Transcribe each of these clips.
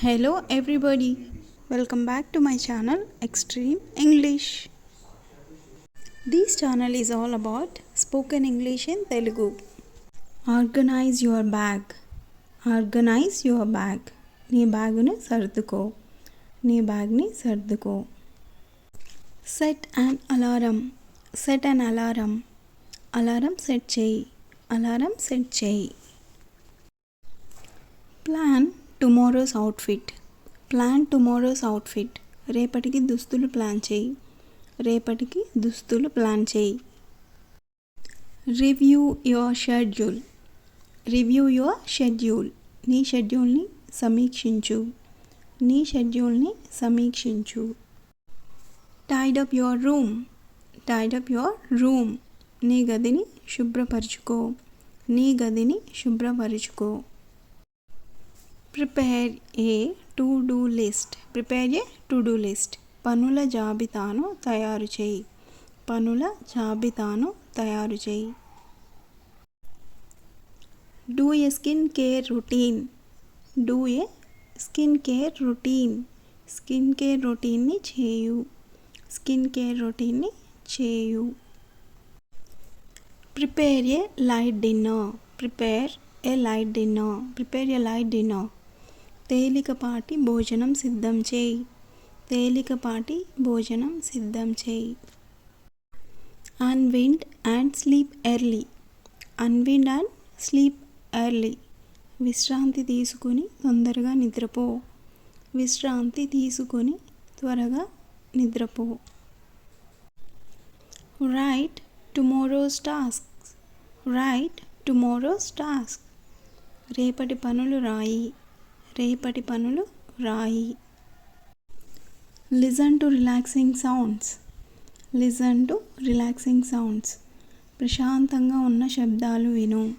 Hello everybody, welcome back to my channel Extreme English. This channel is all about spoken English in Telugu. Organize your bag. Organize your bag. నీ బ్యాగుని సర్దుకో. నీ బ్యాగ్ని సర్దుకో. Set an alarm. Set an alarm. Alarm set చేయి. Alarm set చేయి. Plan tomorrow's outfit. Plan tomorrow's outfit. రేపటికి దుస్తులు ప్లాన్ చేయి. రేపటికి దుస్తులు ప్లాన్ చేయి. Review your schedule. Review your schedule. నీ షెడ్యూల్ని సమీక్షించు. నీ షెడ్యూల్ని సమీక్షించు. Tidy up your room. Tidy up your room. నీ గదిని శుభ్రపరచుకో. నీ గదిని శుభ్రపరచుకో. Prepare a to do list. Prepare a to do list. పనుల జాబితాను తయారు చేయి. పనుల జాబితాను తయారు చేయి. Do a skin care routine. Do a skin care routine. Skin care రొటీన్ని చేయు. స్కిన్ కేర్ రొటీన్ని చేయు. Prepare a light dinner. Prepare a light dinner. Prepare a light dinner. తేలికపాటి భోజనం సిద్ధం చేయి. తేలికపాటి భోజనం సిద్ధం చేయి. Unwind and sleep early. Unwind and sleep early. విశ్రాంతి తీసుకుని తొందరగా నిద్రపో. విశ్రాంతి తీసుకొని త్వరగా నిద్రపో. Write tomorrow's tasks. Write tomorrow's task. రేపటి పనులు రాయి. రేపటి పనులు రాయి. Listen to relaxing sounds. Listen to relaxing sounds. ప్రశాంతంగా ఉన్న శబ్దాలు విను.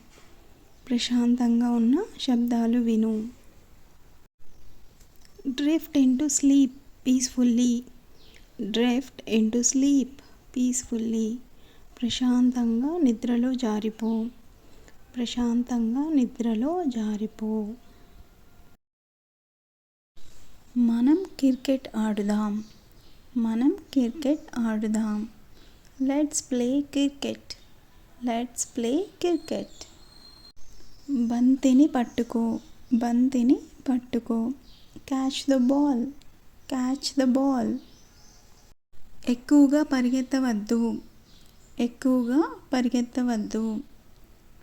ప్రశాంతంగా ఉన్న శబ్దాలు విను. Drift into sleep peacefully. Drift into sleep peacefully. ప్రశాంతంగా నిద్రలో జారిపో. ప్రశాంతంగా నిద్రలో జారిపో. మనం క్రికెట్ ఆడుదాం. మనం క్రికెట్ ఆడుదాం. Let's play cricket. Let's play cricket. బంతిని పట్టుకో. బంతిని పట్టుకో. Catch the ball. Catch the ball. ఎక్కువగా పరిగెత్తవద్దు. ఎక్కువగా పరిగెత్తవద్దు.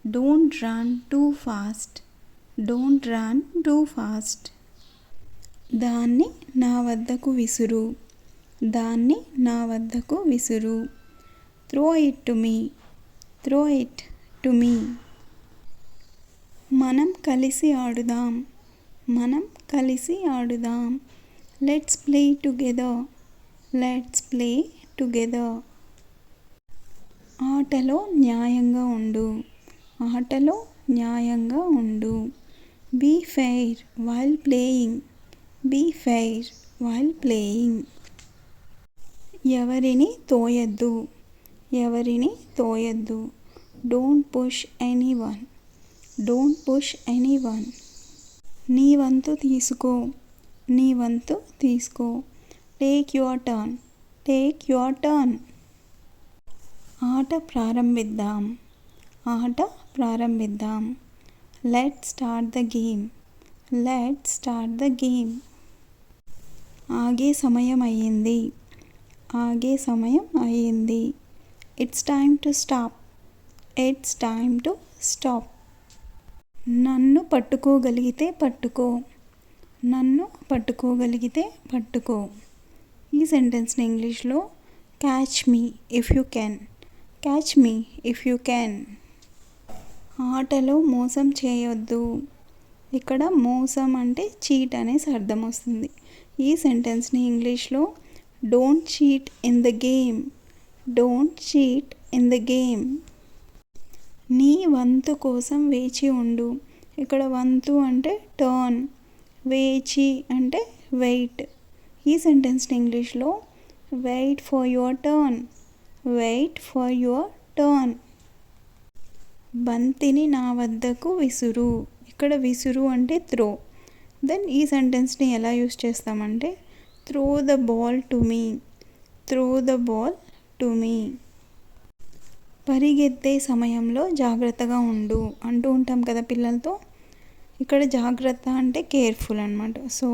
Don't run too fast. Don't run too fast. దాన్ని నా వద్దకు విసురు. దాన్ని నా వద్దకు విసురు. Throw it to me. Throw it to me. మనం కలిసి ఆడుదాం. మనం కలిసి ఆడుదాం. Let's play together. Let's play together. ఆటలో న్యాయంగా ఉండు. ఆటలో న్యాయంగా ఉండు. Be fair while playing. Be fair while playing. ఎవరిని తోయద్దు. ఎవరిని తోయద్దు. Don't push anyone. Don't push anyone. నీ వంతు తీసుకో. నీ వంతు తీసుకో. Take your turn. Take your turn. ఆట ప్రారంభిద్దాం. ఆట ప్రారంభిద్దాం. Let's start the game. Let's start the game. ఆగే సమయం అయ్యింది. ఆగే సమయం అయ్యింది. It's time to stop. It's time to stop. నన్ను పట్టుకోగలిగితే పట్టుకో. నన్ను పట్టుకోగలిగితే పట్టుకో. ఈ సెంటెన్స్ని ఇంగ్లీష్లో catch me if you can. Catch me if you can. ఆటలో మోసం చేయొద్దు. ఇక్కడ మోసం అంటే చీట్ అనేసి అర్థం వస్తుంది. ఈ సెంటెన్స్ని ఇంగ్లీష్లో don't cheat in the game. Don't cheat in the game. నీ వంతు కోసం వేచి ఉండు. ఇక్కడ వంతు అంటే టర్న్. వేచి అంటే వెయిట్. ఈ సెంటెన్స్ని ఇంగ్లీష్లో wait for your turn. Wait for your turn. బంతిని నా వద్దకు విసురు. ఇక్కడ విసురు అంటే త్రో. దెన్ ఈ సెంటెన్స్ని ఎలా యూస్ చేస్తామంటే throw the ball to me, throw the ball to me. పరిగెత్తే సమయంలో జాగ్రత్తగా ఉండు అంటూ ఉంటాం కదా పిల్లలతో. ఇక్కడ జాగ్రత్త అంటే కేర్ఫుల్ అనమాట. So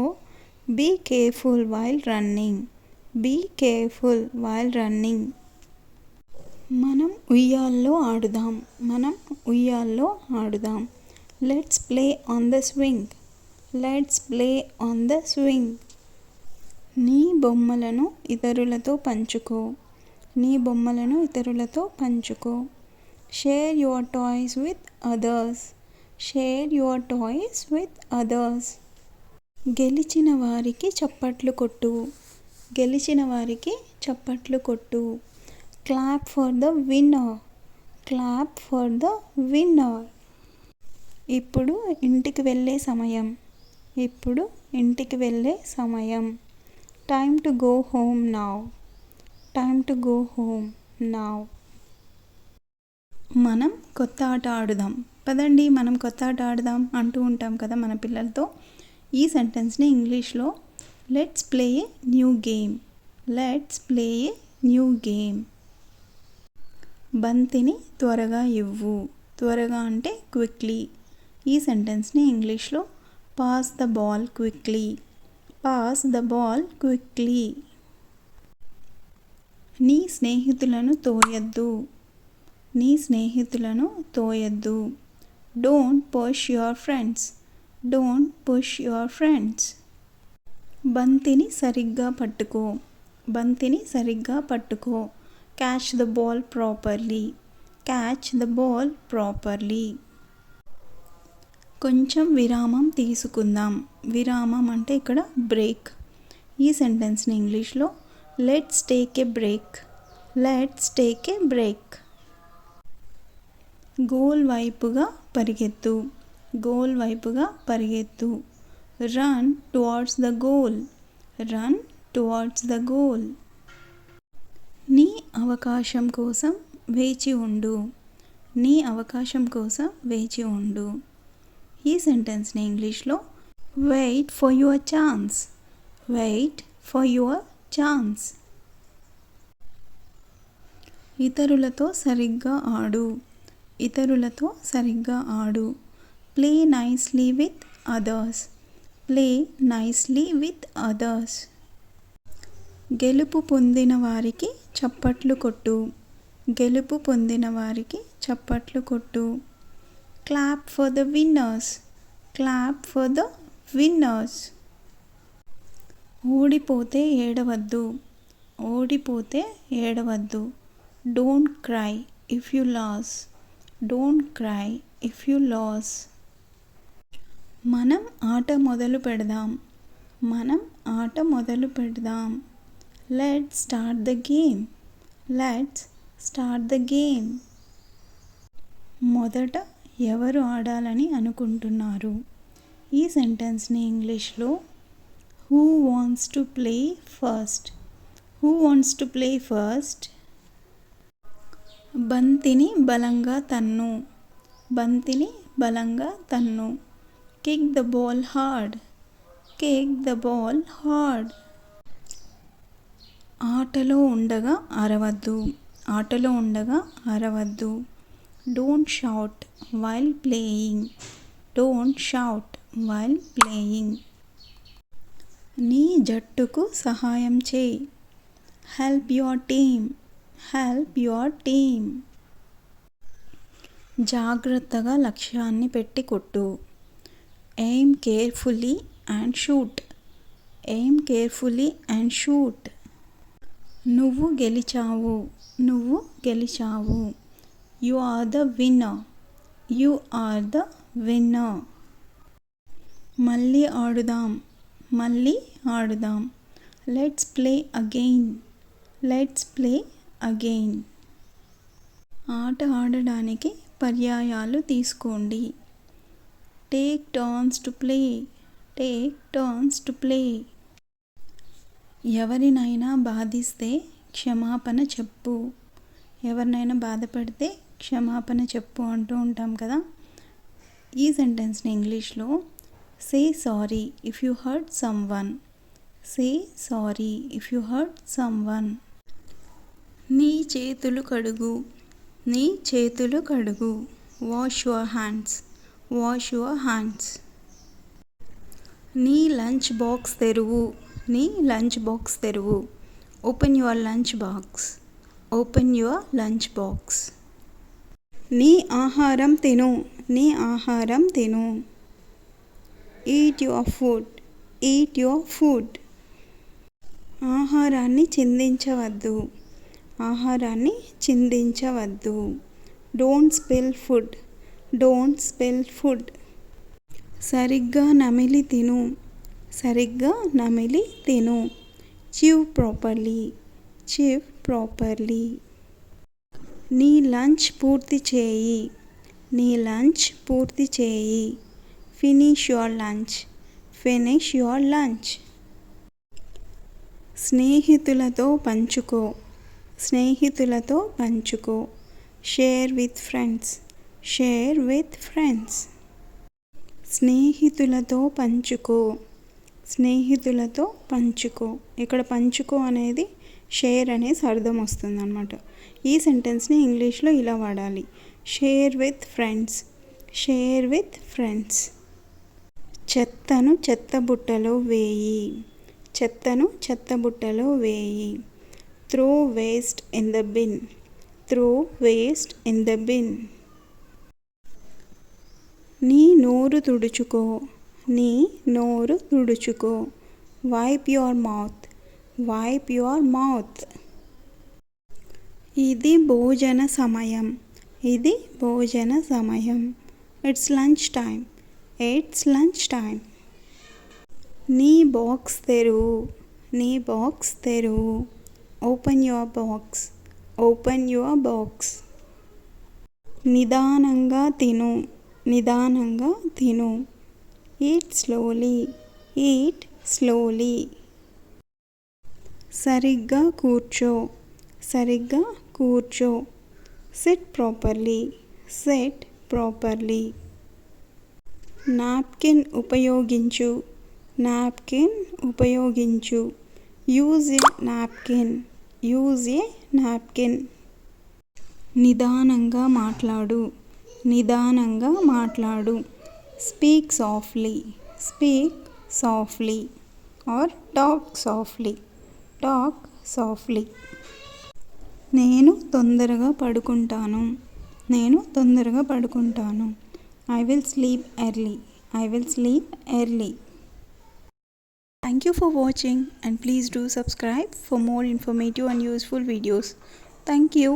be careful while running, be careful while running. మనం ఉయ్యాల్లో ఆడుదాం, మనం ఉయ్యాల్లో ఆడుదాం. Let's play on the swing, let's play on the swing. నీ బొమ్మలను ఇతరులతో పంచుకో, నీ బొమ్మలను ఇతరులతో పంచుకో. Share your toys with others, share your toys with others. గెలిచిన వారికి చప్పట్లు కొట్టు, గెలిచిన వారికి చప్పట్లు కొట్టు. Clap for the winner, clap for the winner. ఇప్పుడు ఇంటికి వెళ్ళే సమయం, ఇప్పుడు ఇంటికి వెళ్ళే సమయం. Time to go home now, time to go home now. మనం కొత్త ఆట ఆడుదాం, పదండి మనం కొత్త ఆట ఆడుదాం అంటూ ఉంటాం కదా మన పిల్లలతో. ఈ సెంటెన్స్ని ఇంగ్లీష్లో let's play a new game, let's play a new game. బంతిని త్వరగా ఇవ్వు, త్వరగా అంటే క్విక్లీ. ఈ సెంటెన్స్ని ఇంగ్లీష్లో pass the ball quickly, pass the ball quickly. నీ స్నేహితులను తోయద్దు, నీ స్నేహితులను తోయద్దు. Don't push your friends, don't push your friends. బంతిని సరిగ్గా పట్టుకో, బంతిని సరిగ్గా పట్టుకో. Catch the ball properly, catch the ball properly. కొంచెం విరామం తీసుకుందాం, విరామం అంటే ఇక్కడ బ్రేక్. ఈ సెంటెన్స్ని ఇంగ్లీష్లో let's take a break, let's take a break. Goal వైపుగా పరిగెత్తు, గోల్ వైపుగా పరిగెత్తు. Run towards the goal, run towards the goal. నీ అవకాశం కోసం వేచి ఉండు, నీ అవకాశం కోసం వేచి ఉండు. ఈ సెంటెన్స్ని ఇంగ్లీష్లో wait for your chance, wait for your chance. ఇతరులతో సరిగ్గా ఆడు, ఇతరులతో సరిగ్గా ఆడు. Play nicely with others, play nicely with others. గెలుపు పొందిన వారికి చప్పట్లు కొట్టు, గెలుపు పొందిన వారికి చప్పట్లు కొట్టు. Clap for the winners, clap for the winners. ఓడిపోతే ఏడవద్దు, ఓడిపోతే ఏడవద్దు. Don't cry if you lose, don't cry if you lose. మనం ఆట మొదలు పెడదాం, మనం ఆట మొదలు పెడదాం. Let's start the game, let's start the game. మొదట ఎవరు ఆడాలని అనుకుంటున్నారు? ఈ సెంటెన్స్ని ఇంగ్లీష్లో who wants to play first, who wants to play first. బంతిని బలంగా తన్ను, బంతిని బలంగా తన్ను. Kick the ball hard, kick the ball hard. ఆటలో ఉండగా అరవద్దు, ఆటలో ఉండగా అరవద్దు. Don't shout while playing, don't shout while playing. నీ జట్టుకు సహాయం చేయి, help your team, help your team. జాగ్రత్తగా లక్ష్యాన్ని పెట్టి కొట్టు. Aim carefully and shoot, aim carefully and shoot. నువ్వు గెలిచావు, నువ్వు గెలిచావు. You are the winner, you are the winner. మళ్ళీ ఆడుదాం, మళ్ళీ ఆడుదాం. Let's play again, let's play again. ఆట ఆడడానికి పర్యాయాలు తీసుకోండి. Take turns to play, take turns to play. ఎవరినైనా బాధిస్తే క్షమాపణ చెప్పు, ఎవరినైనా బాధ పెడితే క్షమాపణ చెప్పు అంటూ ఉంటాం కదా. ఈ సెంటెన్స్ని ఇంగ్లీష్లో Say sorry if you hurt someone. Say sorry if you hurt someone. నీ చేతులు కడుగు. నీ చేతులు కడుగు. Wash your hands. Wash your hands. నీ లంచ్ బాక్స్ తెరువు. నీ లంచ్ బాక్స్ తెరువు. Open your lunch box. Open your lunch box. నీ ఆహారం తిను. నీ ఆహారం తిను. Eat your food. Eat your food. ఆహారాన్ని చిందించవద్దు. ఆహారాన్ని చిందించవద్దు. Don't spill food. Don't spill food. సరిగ్గా నమిలి తిను. సరిగ్గా నమిలి తిను. Chew properly. Chew properly. నీ లంచ్ పూర్తి చేయి. నీ లంచ్ పూర్తి చేయి. Finish your lunch. Finish your lunch. స్నేహితులతో పంచుకో. స్నేహితులతో పంచుకో. Share with friends. Share with friends. స్నేహితులతో పంచుకో. స్నేహితులతో పంచుకో. ఇక్కడ పంచుకో అనేది షేర్ అనేసి అర్థం వస్తుంది అన్నమాట. ఈ సెంటెన్స్ని ఇంగ్లీష్లో ఇలా వాడాలి. Share with friends. Share with friends. చెత్తను చెత్తబుట్టలో వేయి. చెత్తను చెత్తబుట్టలో వేయి. Throw waste in the bin. Throw waste in the bin. నీ నోరు తుడుచుకో. నీ నోరు తుడుచుకో. Wipe your mouth. Wipe your mouth. ఇది భోజన సమయం. ఇది భోజన సమయం. It's lunch time. It's lunch time. నీ బాక్స్ తెరువు. నీ బాక్స్ తెరువు. Open your box. Open your box. నిదానంగా తిను. నిదానంగా తిను. Eat slowly. Eat slowly. సరిగ్గా కూర్చో. సరిగ్గా కూర్చో. SIT properly. SIT properly. Napkin ఉపయోగించు. నాప్కిన్ ఉపయోగించు. Use a napkin. Use a napkin. నిదానంగా మాట్లాడు. నిదానంగా మాట్లాడు. Speak softly. Speak softly or talk softly. Talk softly. నేను తొందరగా పడుకుంటాను. నేను తొందరగా పడుకుంటాను. I will sleep early. I will sleep early. Thank you for watching and please do subscribe for more informative and useful videos. Thank you.